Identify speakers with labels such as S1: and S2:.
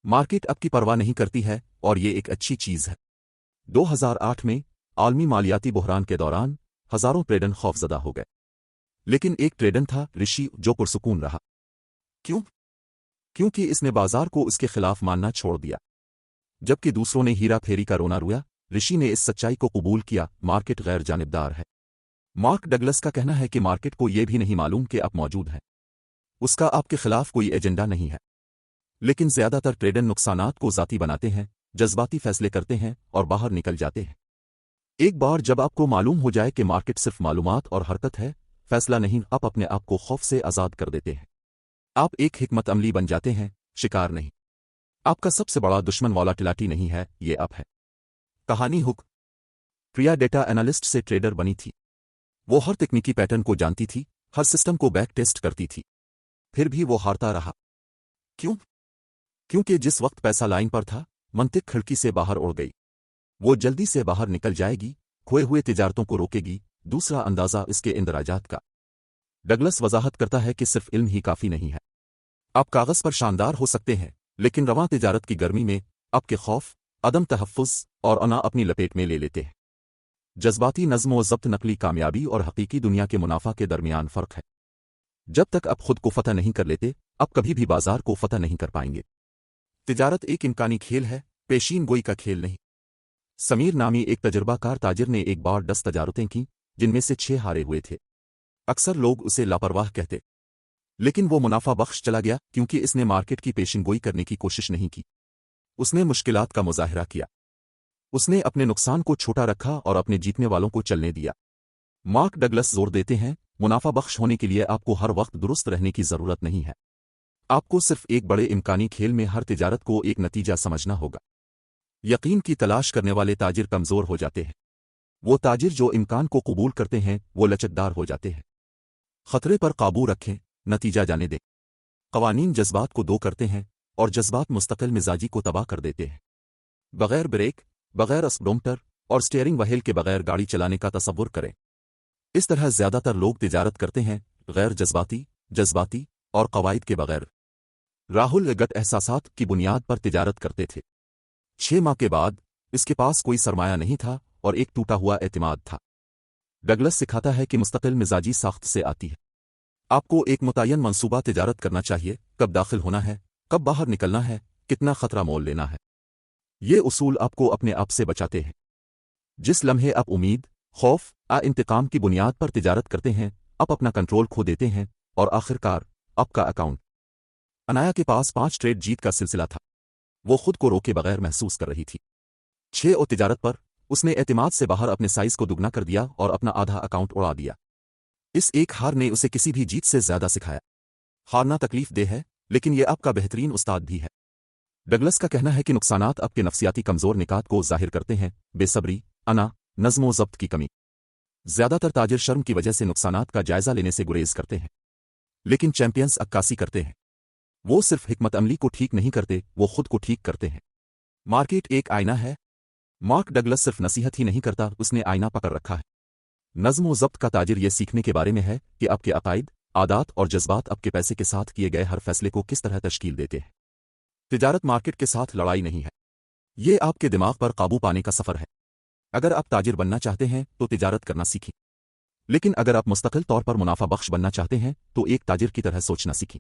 S1: Market अब की परवाह नहीं करती है और ये एक अच्छी चीज है। 2008 में आलमी मालियाती बहरान के दौरान हजारों ट्रेडर खौफजदा हो गए, लेकिन एक ट्रेडर था ऋषि जो पुरसुकून रहा। क्यों? क्योंकि इसने बाजार को उसके खिलाफ मानना छोड़ दिया। जबकि दूसरों ने हीरा फेरी का रोना रोया, ऋषि ने इस सच्चाई को कबूल किया, मार्केट गैर जानिबदार है। मार्क डगलस का कहना है कि मार्केट को यह भी नहीं मालूम कि आप मौजूद हैं। उसका आपके खिलाफ कोई एजेंडा नहीं है। लेकिन ज्यादातर ट्रेडर नुकसानात को जाती बनाते हैं, जज्बाती फैसले करते हैं और बाहर निकल जाते हैं। एक बार जब आपको मालूम हो जाए कि मार्केट सिर्फ मालूमात और हरकत है, फैसला नहीं, आप अपने आप को खौफ से आजाद कर देते हैं। आप एक हिकमत अमली बन जाते हैं, शिकार नहीं। आपका सबसे बड़ा दुश्मन वॉलाटिलिटी नहीं है, ये आप है। कहानी हुक। प्रिया डेटा एनालिस्ट से ट्रेडर बनी थी। वो हर तकनीकी पैटर्न को जानती थी, हर सिस्टम को बैक टेस्ट करती थी। फिर भी वो हारता रहा। क्यों? क्योंकि जिस वक्त पैसा लाइन पर था, मंतिक खिड़की से बाहर उड़ गई। वो जल्दी से बाहर निकल जाएगी, खोए हुए तिजारतों को रोकेगी। दूसरा अंदाजा इसके इंदराजात का। डगलस वजाहत करता है कि सिर्फ इल्म ही काफी नहीं है। आप कागज पर शानदार हो सकते हैं, लेकिन रवां तिजारत की गर्मी में आपके खौफ, अदम तहफ़्फ़ुज़ और अना अपनी लपेट में ले लेते हैं। जज्बाती नज़्म व ज़ब्त नकली कामयाबी और हकीकी दुनिया के मुनाफा के दरमियान फ़र्क है। जब तक आप खुद को फतह नहीं कर लेते, आप कभी भी बाजार को फतह नहीं कर पाएंगे। तिजारत एक इम्कानी खेल है, पेशीन गोई का खेल नहीं। समीर नामी एक तजुर्बाकार ताजिर ने एक बार 10 तजारतें की, जिनमें से 6 हारे हुए थे। अक्सर लोग उसे लापरवाह कहते, लेकिन वो मुनाफा बख्श चला गया क्योंकि इसने मार्केट की पेशिनगोई करने की कोशिश नहीं की। उसने मुश्किलात का मुजाहिरा किया। उसने अपने नुकसान को छोटा रखा और अपने जीतने वालों को चलने दिया। मार्क डगलस जोर देते हैं, मुनाफा बख्श होने के लिए आपको हर वक्त दुरुस्त रहने की जरूरत नहीं है। आपको सिर्फ एक बड़े इम्कानी खेल में हर तिजारत को एक नतीजा समझना होगा। यकीन की तलाश करने वाले ताजिर कमजोर हो जाते हैं। वो ताजिर जो इम्कान को कबूल करते हैं, वो लचकदार हो जाते हैं। खतरे पर काबू रखें, नतीजा जाने दें। कवानीन जज्बात को दो करते हैं और जज्बात मुस्तकिल मिजाजी को तबाह कर देते हैं। बगैर ब्रेक, बगैर स्पीडोमीटर और स्टीयरिंग व्हील के बगैर गाड़ी चलाने का तसव्वुर करें। इस तरह ज्यादातर लोग तिजारत करते हैं, गैर जज्बाती और कवायद के बगैर। राहुल गट एहसासात की बुनियाद पर तिजारत करते थे। 6 माह के बाद इसके पास कोई सरमाया नहीं था और एक टूटा हुआ एतमाद था। डगलस सिखाता है कि मुस्तकिल मिजाजी साख्त से आती है। आपको एक मुतय्यन मंसूबा तिजारत करना चाहिए, कब दाखिल होना है, कब बाहर निकलना है, कितना खतरा मोल लेना है। ये उसूल आपको अपने आप से बचाते हैं। जिस लम्हे आप उम्मीद, खौफ, इंतकाम की बुनियाद पर तिजारत करते हैं, आप अपना कंट्रोल खो देते हैं और आखिरकार आपका अकाउंट। अनाया के पास 5 ट्रेड जीत का सिलसिला था। वो खुद को रोके बगैर महसूस कर रही थी। 6 और तिजारत पर उसने एतमाद से बाहर अपने साइज को दुगना कर दिया और अपना आधा अकाउंट उड़ा दिया। इस एक हार ने उसे किसी भी जीत से ज्यादा सिखाया। हारना तकलीफ दे है, लेकिन यह आपका बेहतरीन उस्ताद भी है। डगलस का कहना है कि नुकसानात आपके नफ्सियाती कमजोर निकात को जाहिर करते हैं, बेसब्री, अना, नज़्म व ज़ब्त की कमी। ज्यादातर ताजिर शर्म की वजह से नुकसानात का जायजा लेने से गुरेज करते हैं, लेकिन चैंपियंस अक्कासी करते हैं। वो सिर्फ हिकमत अमली को ठीक नहीं करते, वो खुद को ठीक करते हैं। मार्केट एक आईना है। मार्क डगलस सिर्फ नसीहत ही नहीं करता, उसने आईना पकड़ रखा है। नज़्म व ज़ब्त का ताजिर यह सीखने के बारे में है कि आपके अकायद, आदात और जज्बात आपके पैसे के साथ किए गए हर फैसले को किस तरह तश्कील देते हैं। तिजारत मार्केट के साथ लड़ाई नहीं है, ये आपके दिमाग पर काबू पाने का सफर है। अगर आप ताजिर बनना चाहते हैं तो तिजारत करना सीखें, लेकिन अगर आप मुस्तकिल तौर पर मुनाफा बख्श बनना चाहते हैं तो एक ताजिर की तरह सोचना सीखें।